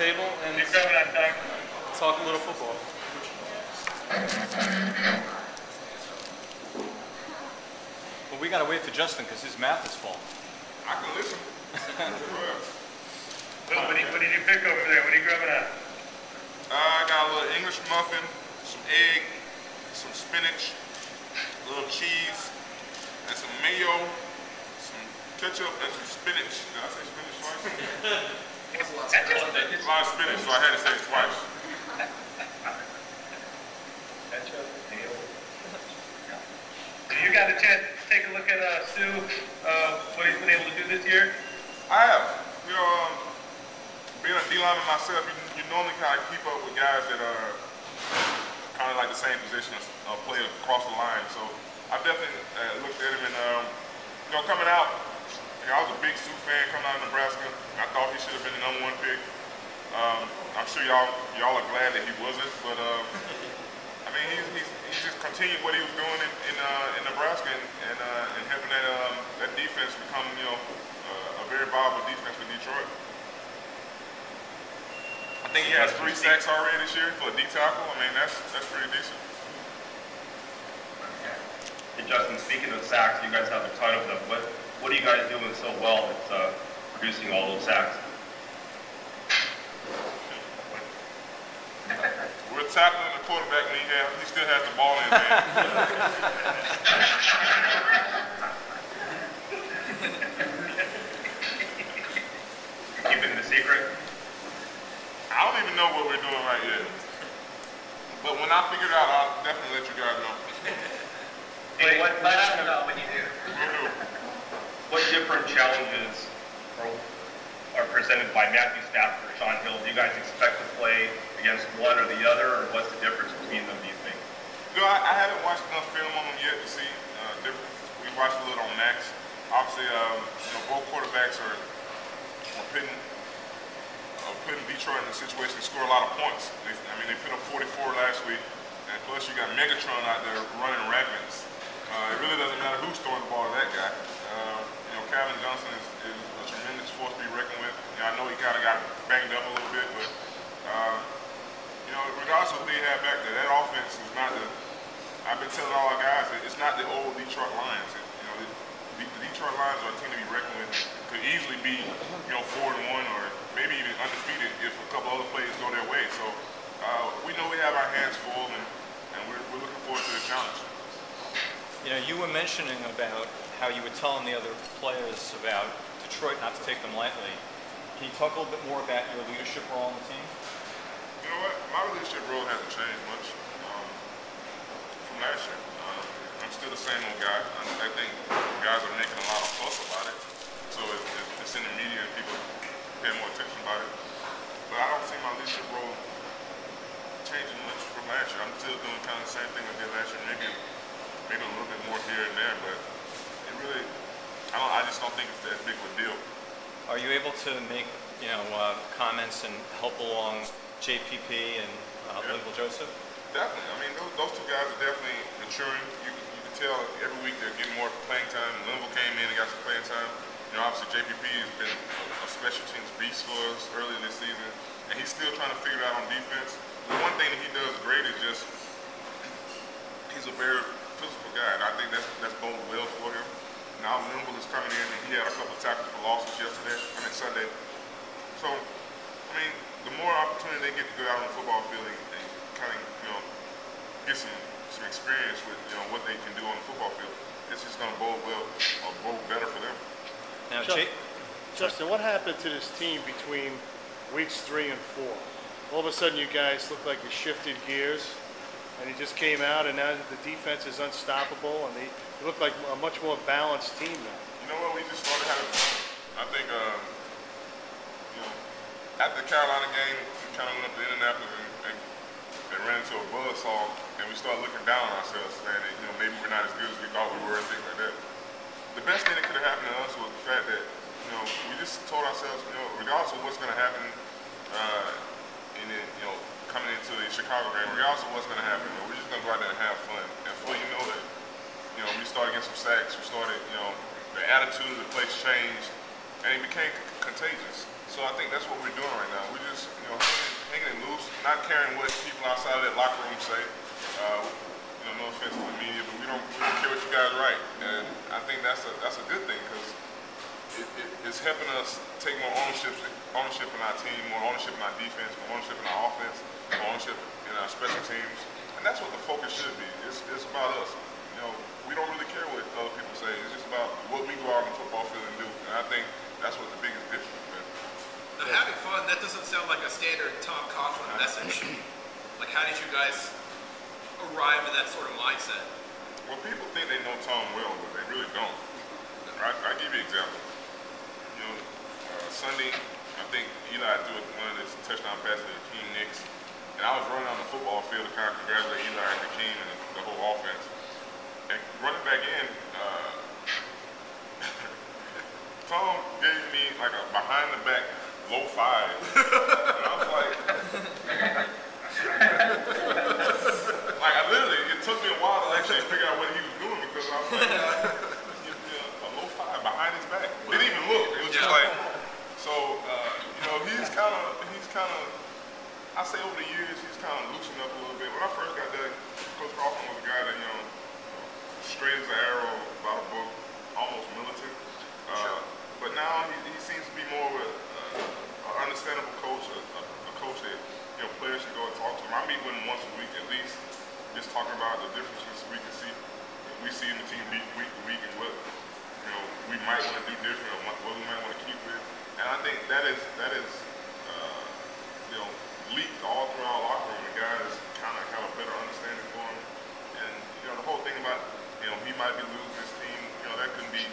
table and talk a little football. Well, we gotta wait for Justin because his mouth is full. I can listen. What did you pick over there? What are you grabbing at? I got a little English muffin, some egg, some spinach, a little cheese, and some mayo, some ketchup, and some spinach. Did I say spinach twice? That's A lot of spinach, so I had to say it twice. ketchup, mayo. So you got a chance to take a look at Stu, what he's been able to do this year? I have. You know, being a D-lineman myself, you normally kind of keep up with guys that are kind of like the same position or play across the line. So I definitely looked at him and, you know, coming out, you know, I was a big Sioux fan coming out of Nebraska. I thought he should have been the #1 pick. I'm sure y'all are glad that he wasn't, but I mean, he's just continued what he was doing in Nebraska and helping that defense become, you know, a very viable defense for Detroit. I think he has 3 sacks already this year for a D tackle. I mean, that's pretty decent. Hey Justin, speaking of sacks, you guys have a ton of them. What are you guys doing so well that's producing all those sacks? We're tackling the quarterback when he still has the ball in his hand. Keeping it a secret? I don't even know what we're doing right yet. But when I figure it out, I'll definitely let you guys know. Hey, Let us know when you do. We'll do. what different challenges are presented by Matthew Stafford or Sean Hill? Do you guys expect to play against one or the other, or what's the difference between them, do you think? You know, I haven't watched enough film on them yet to see difference. We watched a little on Max. Obviously, you know, both quarterbacks are putting Detroit in a situation to score a lot of points. I mean, they put up 44 last week, and plus you got Megatron out there running rapids. It really doesn't matter who's throwing the ball to that guy. You know, Calvin Johnson is a tremendous force to be reckoned with. You know, I know he kind of got banged up a little bit, but you know, regardless of who they have back there, that offense is not the. I've been telling all our guys that it's not the old Detroit Lions. You know, the Detroit Lions are a team to be reckoned with. Could easily be, you know, 4-1 or maybe even undefeated if a couple other plays go their way. So we know we have our hands full, and we're looking forward to the challenge. You know, you were mentioning about how you were telling the other players about Detroit not to take them lightly. Can you talk a little bit more about your leadership role on the team? You know what? My leadership role hasn't changed much from last year. I'm still the same old guy. I think guys are making a lot of fuss about it. So it's in the media and people pay more attention about it. But I don't see my leadership role changing much from last year. I'm still doing kind of the same thing I did last year, maybe a little bit more here and there, but it really, I just don't think it's that big of a deal. Are you able to make, you know, comments and help along JPP and Linval Joseph? Definitely. I mean, those two guys are definitely maturing. You can tell every week they're getting more playing time. Linval came in and got some playing time. You know, obviously JPP has been a special teams beast for us early this season, and he's still trying to figure it out on defense. The one thing that he does great is just he's a very physical guy, and I think that's boded well for him. Now Linval is coming in, and he had a couple of tackles for losses Sunday. So, I mean, the more opportunity they get to go out on the football field and kind of, you know, get some experience with, you know, what they can do on the football field, it's just going to bode well, or bode better for them. Now, Justin, what happened to this team between weeks 3 and 4? All of a sudden, you guys look like you shifted gears, and you just came out, and now the defense is unstoppable, and they look like a much more balanced team now. You know what? We just started having fun. I think, you know, after the Carolina game, we kind of went up to Indianapolis and ran into a buzzsaw, and we started looking down on ourselves, saying that, you know, maybe we're not as good as we thought we were and things like that. The best thing that could have happened to us was the fact that, you know, we just told ourselves, you know, regardless of what's going to happen, you know, coming into the Chicago game, regardless of what's going to happen, you know, we're just going to go out there and have fun. And before you know it, you know, we started getting some sacks. We started, you know, the attitude of the place changed. and it became contagious. So I think that's what we're doing right now. We're just, hanging it loose, not caring what people outside of that locker room say. No offense to the media, but we don't care what you guys write, and I think that's a good thing because it's helping us take more ownership in our team, more ownership in our defense, more ownership in our offense, more ownership in our special teams, and that's what the focus should be. It's about us. We don't really care what other people say. It's just about what we go out on the football field and do, and I think that's what the biggest difference is. Now, having fun, that doesn't sound like a standard Tom Coughlin message. Like, how did you guys arrive at that sort of mindset? Well, people think they know Tom well, but they really don't. I'll give you an example. Sunday, I think Eli threw one of his touchdown passes to Hakeem Nicks, and I was running on the football field to kind of congratulate Eli and Hakeem and the whole offense. And running back in, Tom gave me like a behind the back low five, and I was like, I literally, it took me a while to actually figure out what he was doing because I was like, a low five behind his back. Didn't even look. It was just like. So, he's kind of, I say over the years, he's kind of loosened up a little bit. When I first got there, Coach Coughlin was a guy that, straight as an arrow, about a book, almost militant. But now he seems to be more of an understandable coach, a coach that, players should go and talk to him. I meet with him once a week at least, just talking about the differences we see in the team week to week and what, we might want to do different or what we might want to keep with. And I think that is leaked all through our locker room. The guys kind of have a better understanding for him. And, the whole thing about, he might be losing his team, that couldn't be